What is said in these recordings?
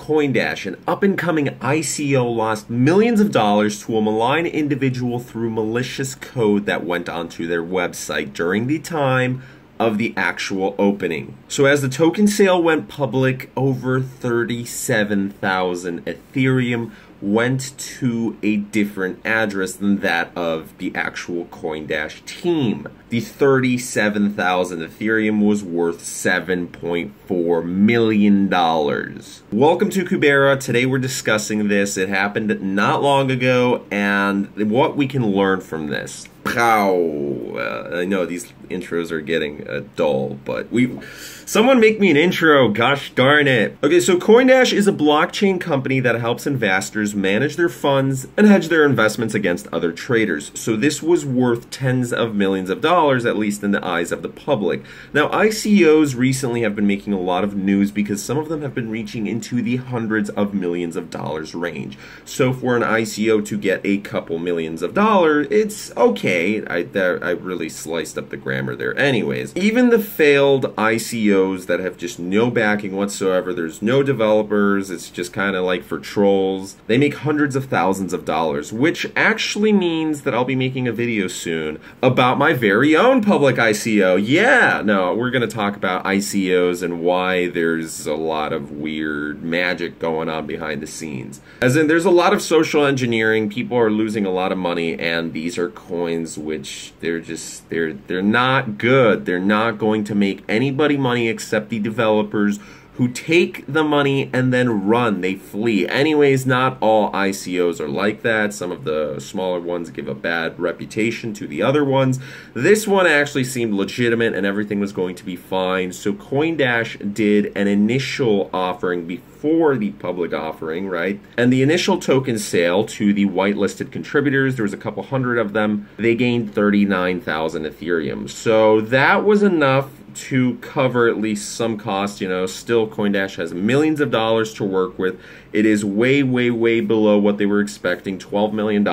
Coindash, an up-and-coming ICO, lost millions of dollars to a malign individual through malicious code that went onto their website during the time of the actual opening. So as the token sale went public, over 37,000 Ethereum went to a different address than that of the actual Coindash team. The 37,000 Ethereum was worth $7.4 million. Welcome to Kubera. Today we're discussing this. It happened not long ago, and what we can learn from this. I know these intros are getting dull, but someone make me an intro, gosh darn it. Okay, so Coindash is a blockchain company that helps investors manage their funds and hedge their investments against other traders. So this was worth tens of millions of dollars, at least in the eyes of the public. Now, ICOs recently have been making a lot of news because some of them have been reaching into the hundreds of millions of dollars range. So for an ICO to get a couple millions of dollars, it's okay. I really sliced up the grammar there. Anyways, even the failed ICOs that have just no backing whatsoever, there's no developers, it's just kind of like for trolls, they make hundreds of thousands of dollars, which actually means that I'll be making a video soon about my very own public ICO. Yeah, no, we're going to talk about ICOs and why there's a lot of weird magic going on behind the scenes. As in, there's a lot of social engineering, people are losing a lot of money, and these are coins which they're not good. They're not going to make anybody money except the developers who take the money and then run. They flee. Anyways, not all ICOs are like that. Some of the smaller ones give a bad reputation to the other ones. This one actually seemed legitimate and everything was going to be fine. So Coindash did an initial offering before the public offering, right? And the initial token sale to the whitelisted contributors, there was a couple hundred of them, they gained 39,000 Ethereum. So that was enough to cover at least some cost. You know, still Coindash has millions of dollars to work with. It is way, way, way below what they were expecting, $12 million.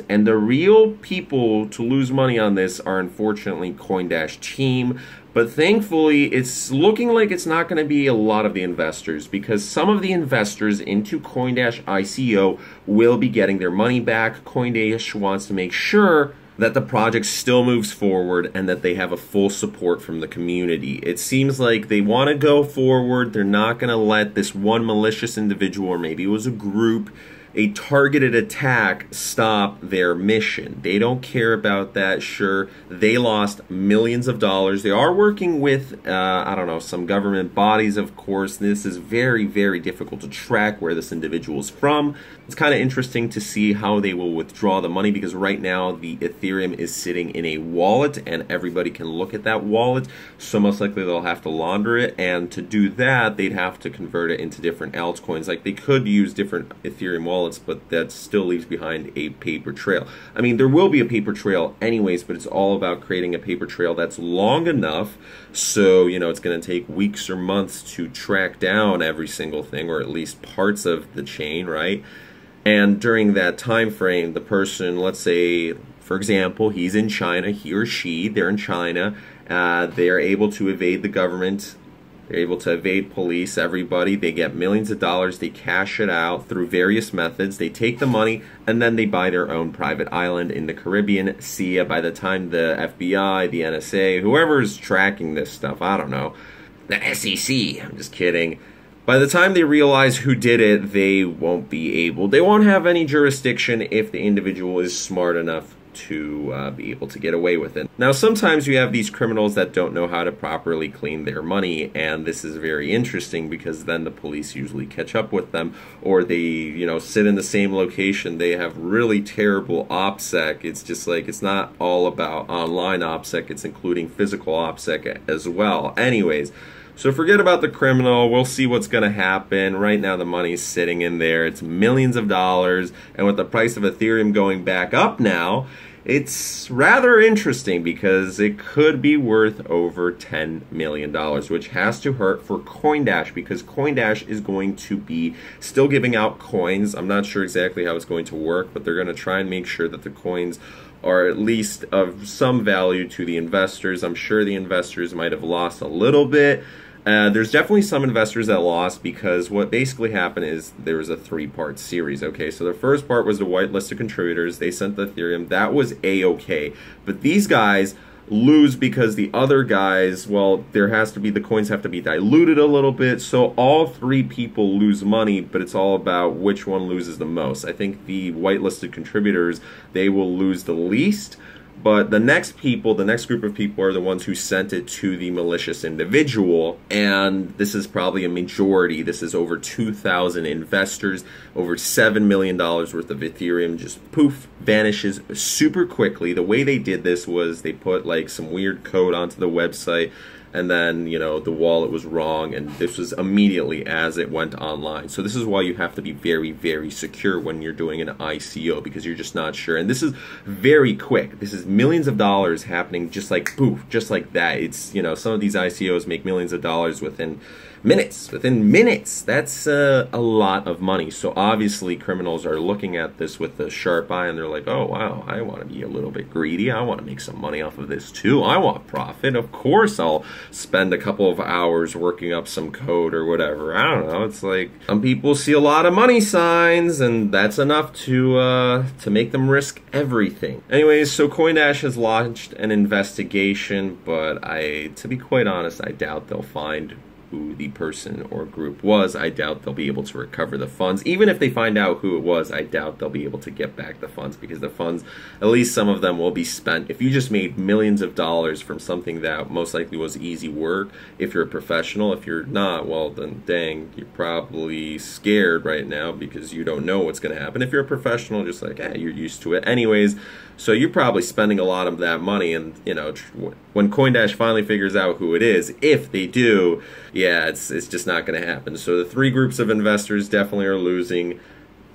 And the real people to lose money on this are unfortunately Coindash team. But thankfully, it's looking like it's not going to be a lot of the investors, because some of the investors into Coindash ICO will be getting their money back. Coindash wants to make sure that the project still moves forward and that they have a full support from the community. It seems like they want to go forward. They're not going to let this one malicious individual, or maybe it was a group, a targeted attack, stop their mission. They don't care about that. Sure, they lost millions of dollars. They are working with, I don't know, some government bodies, of course. This is very, very difficult to track where this individual is from. It's kind of interesting to see how they will withdraw the money, because right now the Ethereum is sitting in a wallet and everybody can look at that wallet. So most likely they'll have to launder it, and to do that, they'd have to convert it into different altcoins. Like, they could use different Ethereum wallets, but that still leaves behind a paper trail. I mean, there will be a paper trail anyways, but it's all about creating a paper trail that's long enough so, you know, it's going to take weeks or months to track down every single thing, or at least parts of the chain, right? And during that time frame, the person, let's say, for example, he's in China, he or she, they're in China, they're able to evade the government. They're able to evade police, everybody. They get millions of dollars. They cash it out through various methods. They take the money, and then they buy their own private island in the Caribbean. See ya. By the time the FBI, the NSA, whoever's tracking this stuff, I don't know, the SEC, I'm just kidding. By the time they realize who did it, they won't have any jurisdiction if the individual is smart enough to be able to get away with it. Now, sometimes you have these criminals that don't know how to properly clean their money, and this is very interesting because then the police usually catch up with them, or they, you know, sit in the same location. They have really terrible OPSEC. It's just like, it's not all about online OPSEC, it's including physical OPSEC as well. Anyways, so forget about the criminal. We'll see what's going to happen. Right now the money's sitting in there. It's millions of dollars. And with the price of Ethereum going back up now, it's rather interesting because it could be worth over $10 million, which has to hurt for Coindash, because Coindash is going to be still giving out coins. I'm not sure exactly how it's going to work, but they're going to try and make sure that the coins are at least of some value to the investors. I'm sure the investors might have lost a little bit. There's definitely some investors that lost because what basically happened is there was a three-part series, okay? So the first part was the whitelisted contributors. They sent the Ethereum. That was A-okay. But these guys lose because the other guys, well, the coins have to be diluted a little bit. So all three people lose money, but it's all about which one loses the most. I think the whitelisted contributors, they will lose the least. But the next group of people are the ones who sent it to the malicious individual, and this is probably a majority. This is over 2,000 investors, over $7 million worth of Ethereum just poof, vanishes super quickly. The way they did this was they put like some weird code onto the website, and then, you know, the wallet was wrong, and this was immediately as it went online. So this is why you have to be very, very secure when you're doing an ICO, because you're just not sure. And this is very quick. This is millions of dollars happening just like poof, just like that. It's, you know, some of these ICOs make millions of dollars within minutes. That's a lot of money. So obviously criminals are looking at this with a sharp eye, and they're like, oh wow, I want to be a little bit greedy. I want to make some money off of this too. I want profit. Of course I'll spend a couple of hours working up some code or whatever. I don't know. It's like some people see a lot of money signs, and that's enough to make them risk everything. Anyways, so Coindash has launched an investigation, but to be quite honest, I doubt they'll find who the person or group was. I doubt they'll be able to recover the funds. Even if they find out who it was, I doubt they'll be able to get back the funds, because the funds, at least some of them, will be spent. If you just made millions of dollars from something that most likely was easy work, if you're a professional, if you're not, well then dang, you're probably scared right now because you don't know what's going to happen. If you're a professional, just like, you're used to it. Anyways, so you're probably spending a lot of that money, and you know, when Coindash finally figures out who it is, if they do, yeah, it's just not going to happen. So the three groups of investors definitely are losing.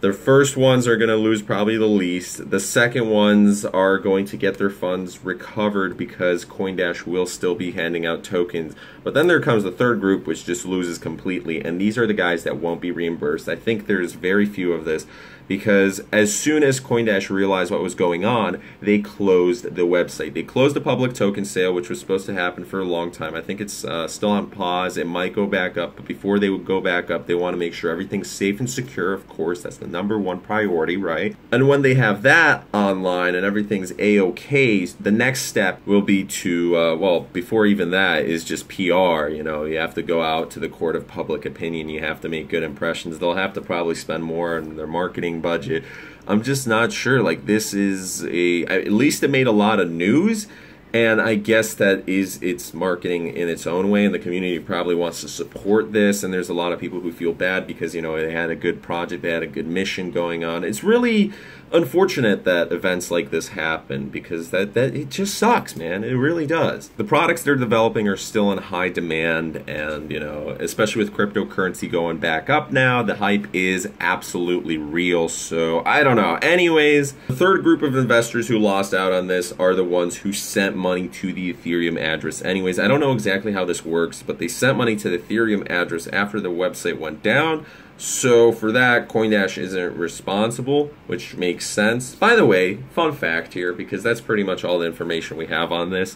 The first ones are going to lose probably the least. The second ones are going to get their funds recovered because Coindash will still be handing out tokens. But then there comes the third group, which just loses completely, and these are the guys that won't be reimbursed. I think there's very few of this, because as soon as Coindash realized what was going on, they closed the website. They closed the public token sale, which was supposed to happen for a long time. I think it's still on pause. It might go back up, but before they would go back up, they want to make sure everything's safe and secure. Of course, that's the #1 priority, right? And when they have that online and everything's A-okay, the next step will be to, well, before even that, is just PR. You know, you have to go out to the court of public opinion. You have to make good impressions. They'll have to probably spend more on their marketing budget. I'm just not sure. Like, this is at least it made a lot of news, and I guess that is its marketing in its own way, and the community probably wants to support this, and there's a lot of people who feel bad because, you know, they had a good project, they had a good mission going on. It's really unfortunate that events like this happen, because that it just sucks, man. It really does. The products they're developing are still in high demand, and you know, especially with cryptocurrency going back up now, the hype is absolutely real. So I don't know. Anyways, the third group of investors who lost out on this are the ones who sent money to the Ethereum address. Anyways, I don't know exactly how this works, but they sent money to the Ethereum address after the website went down. So for that, Coindash isn't responsible, which makes sense. By the way, fun fact here, because that's pretty much all the information we have on this.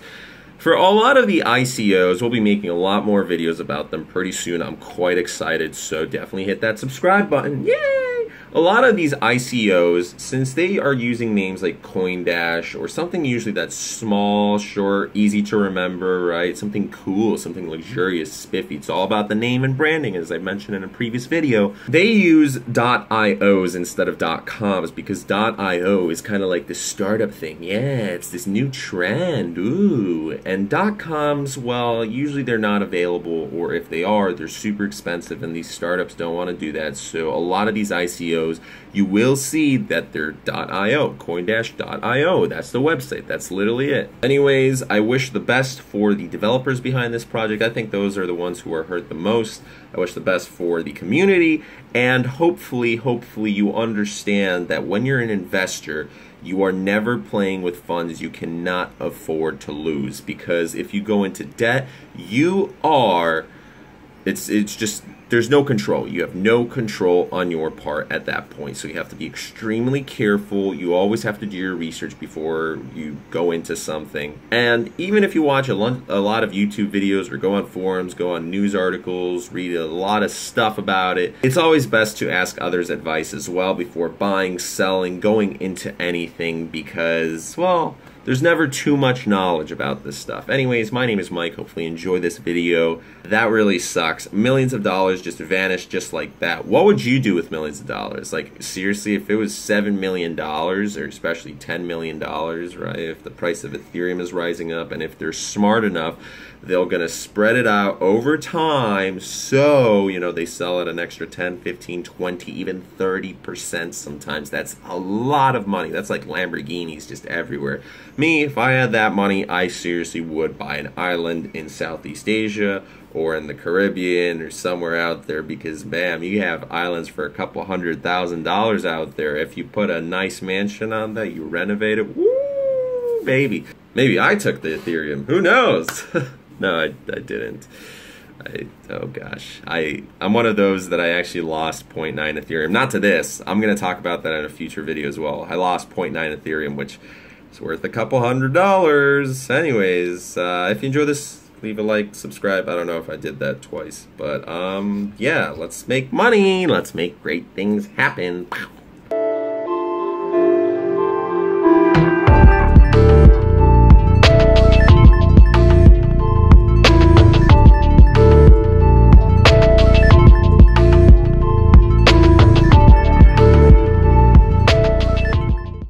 For a lot of the ICOs, we'll be making a lot more videos about them pretty soon. I'm quite excited, so definitely hit that subscribe button. Yay! A lot of these ICOs, since they are using names like Coindash or something usually that's small, short, easy to remember, right? Something cool, something luxurious, spiffy. It's all about the name and branding, as I mentioned in a previous video. They use .ios instead of .coms because .io is kind of like this startup thing. Yeah, it's this new trend. Ooh. And .coms, well, usually they're not available, or if they are, they're super expensive, and these startups don't want to do that. So a lot of these ICOs, you will see that they're .io, Coindash.io. That's the website. That's literally it. Anyways, I wish the best for the developers behind this project. I think those are the ones who are hurt the most. I wish the best for the community, and hopefully you understand that when you're an investor, you are never playing with funds you cannot afford to lose, because if you go into debt, you are it's just, there's no control. You have no control on your part at that point. So you have to be extremely careful. You always have to do your research before you go into something. And even if you watch a lot of YouTube videos or go on forums, go on news articles, read a lot of stuff about it, it's always best to ask others' advice as well before buying, selling, going into anything, because, well, there's never too much knowledge about this stuff. Anyways, my name is Mike. Hopefully you enjoy this video. That really sucks. Millions of dollars just vanished just like that. What would you do with millions of dollars? Like, seriously, if it was $7 million, or especially $10 million, right? If the price of Ethereum is rising up, and if they're smart enough, they're going to spread it out over time, so, you know, they sell at an extra 10, 15, 20, even 30% sometimes. That's a lot of money. That's like Lamborghinis just everywhere. Me, if I had that money, I seriously would buy an island in Southeast Asia or in the Caribbean or somewhere out there, because, bam, you have islands for a couple $100,000 out there. If you put a nice mansion on that, you renovate it, woo, baby. Maybe I took the Ethereum. Who knows? No, I didn't. Oh gosh. I'm one of those that I actually lost 0.9 Ethereum. Not to this. I'm going to talk about that in a future video as well. I lost 0.9 Ethereum, which is worth a couple $100. Anyways, if you enjoy this, leave a like, subscribe. I don't know if I did that twice. But, yeah, let's make money. Let's make great things happen.